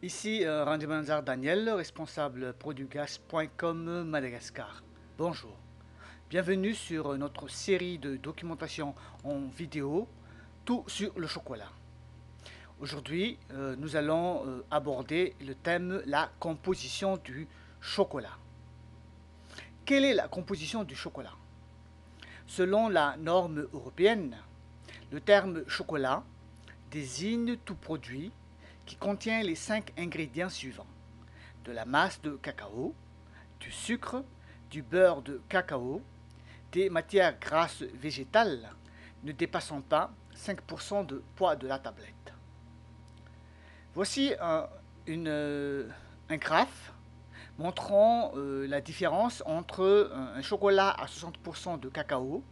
Ici Randy Daniel, responsable produgas.com Madagascar. Bonjour, bienvenue sur notre série de documentation en vidéo, tout sur le chocolat. Aujourd'hui, nous allons aborder le thème la composition du chocolat. Quelle est la composition du chocolat? Selon la norme européenne, le terme chocolat désigne tout produit qui contient les 5 ingrédients suivants: de la masse de cacao, du sucre, du beurre de cacao, des matières grasses végétales ne dépassant pas 5% de poids de la tablette. Voici un graphe montrant la différence entre un chocolat à 60% de cacao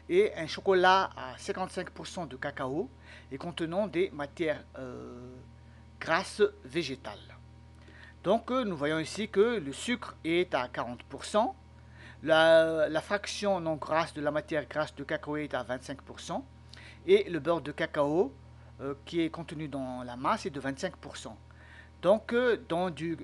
et un chocolat à 55% de cacao et contenant des matières grasses végétales. Donc nous voyons ici que le sucre est à 40%, la fraction non grasse de la matière grasse de cacao est à 25%, et le beurre de cacao qui est contenu dans la masse est de 25%. Donc dans du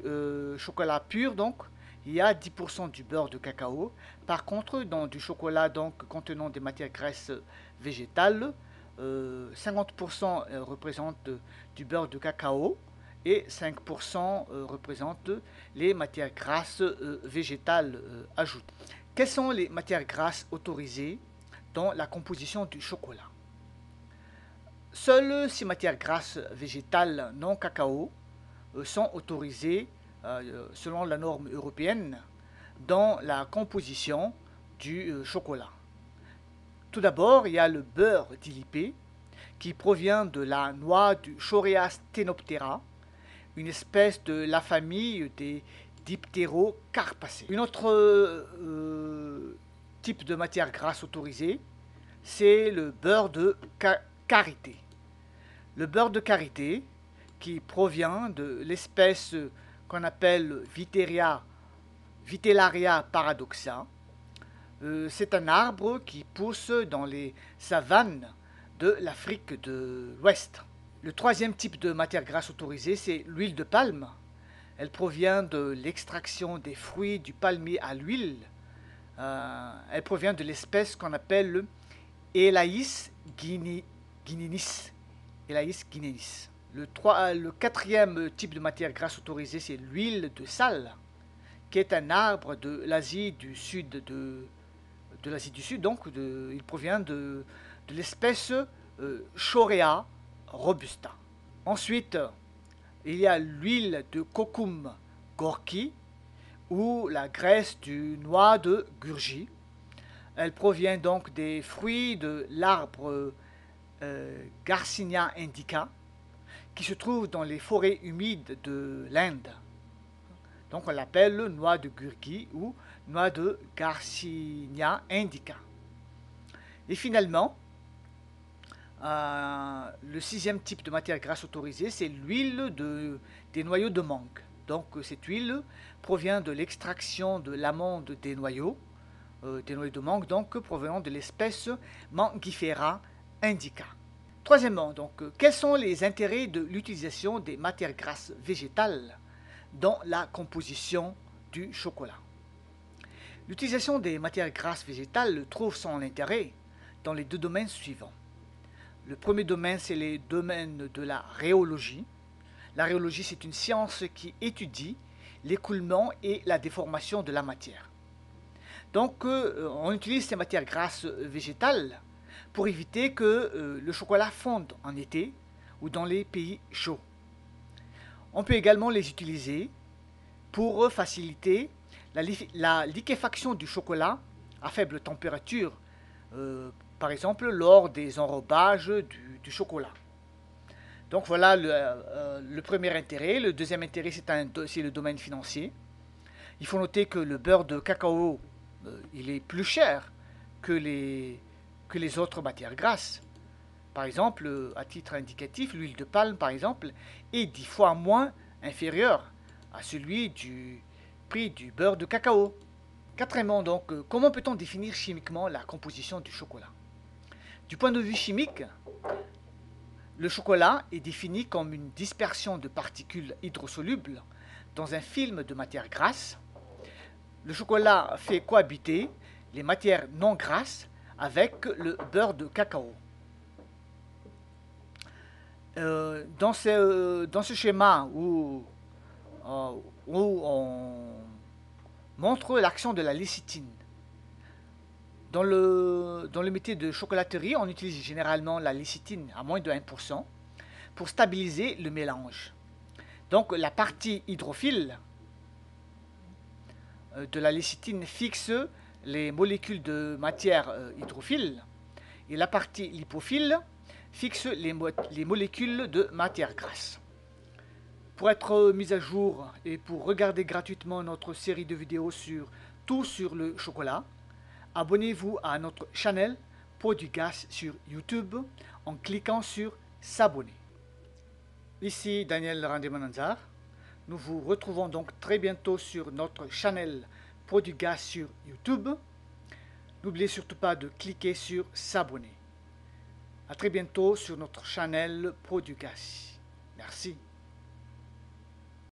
chocolat pur, donc, il y a 10% du beurre de cacao. Par contre, dans du chocolat donc, contenant des matières grasses végétales, 50% représente du beurre de cacao et 5% représente les matières grasses végétales ajoutées. Quelles sont les matières grasses autorisées dans la composition du chocolat? Seules ces matières grasses végétales non cacao sont autorisées selon la norme européenne dans la composition du chocolat. Tout d'abord, il y a le beurre dilipé qui provient de la noix du Shorea stenoptera, une espèce de la famille des Dipterocarpacées. Une autre type de matière grasse autorisée, c'est le beurre de karité. Le beurre de karité, qui provient de l'espèce qu'on appelle Vitellaria paradoxa, c'est un arbre qui pousse dans les savanes de l'Afrique de l'Ouest. Le troisième type de matière grasse autorisée, c'est l'huile de palme. Elle provient de l'extraction des fruits du palmier à l'huile. Elle provient de l'espèce qu'on appelle Elaeis guinenis. Elaeis guinenis. Le quatrième type de matière grasse autorisée, c'est l'huile de sal, qui est un arbre de l'Asie du Sud, de l'Asie du Sud, donc il provient de l'espèce Shorea robusta. Ensuite, il y a l'huile de Cocum gorki ou la graisse du noix de Gurji. Elle provient donc des fruits de l'arbre Garcinia indica, qui se trouve dans les forêts humides de l'Inde. Donc on l'appelle noix de Gurki ou noix de Garcinia indica. Et finalement, le sixième type de matière grasse autorisée, c'est l'huile des noyaux de mangue. Donc cette huile provient de l'extraction de l'amande des noyaux de mangue, donc provenant de l'espèce Mangifera indica. Troisièmement, donc, quels sont les intérêts de l'utilisation des matières grasses végétales dans la composition du chocolat? L'utilisation des matières grasses végétales trouve son intérêt dans les deux domaines suivants. Le premier domaine, c'est les domaines de la rhéologie. La rhéologie, c'est une science qui étudie l'écoulement et la déformation de la matière. Donc, on utilise ces matières grasses végétales pour éviter que le chocolat fonde en été ou dans les pays chauds. On peut également les utiliser pour faciliter la liquéfaction du chocolat à faible température, par exemple lors des enrobages du chocolat. Donc voilà le premier intérêt. Le deuxième intérêt, c'est le domaine financier. Il faut noter que le beurre de cacao, il est plus cher que les autres matières grasses. Par exemple, à titre indicatif, l'huile de palme, par exemple, est 10 fois moins inférieur à celui du prix du beurre de cacao. Quatrièmement, donc, comment peut-on définir chimiquement la composition du chocolat? Du point de vue chimique, Le chocolat est défini comme une dispersion de particules hydrosolubles dans un film de matière grasse. Le chocolat fait cohabiter les matières non grasses avec le beurre de cacao. Dans ce schéma où on montre l'action de la lécithine, dans le métier de chocolaterie, on utilise généralement la lécithine à moins de 1% pour stabiliser le mélange. Donc la partie hydrophile de la lécithine fixe les molécules de matière hydrophile et la partie lipophile fixe les molécules de matière grasse. Pour être mis à jour et pour regarder gratuitement notre série de vidéos sur tout sur le chocolat, abonnez-vous à notre chaîne Produgas sur YouTube en cliquant sur s'abonner. Ici Daniel Randemananzar. Nous vous retrouvons donc très bientôt sur notre chaîne Produgas sur YouTube. N'oubliez surtout pas de cliquer sur s'abonner. À très bientôt sur notre chaîne Produgas. Merci.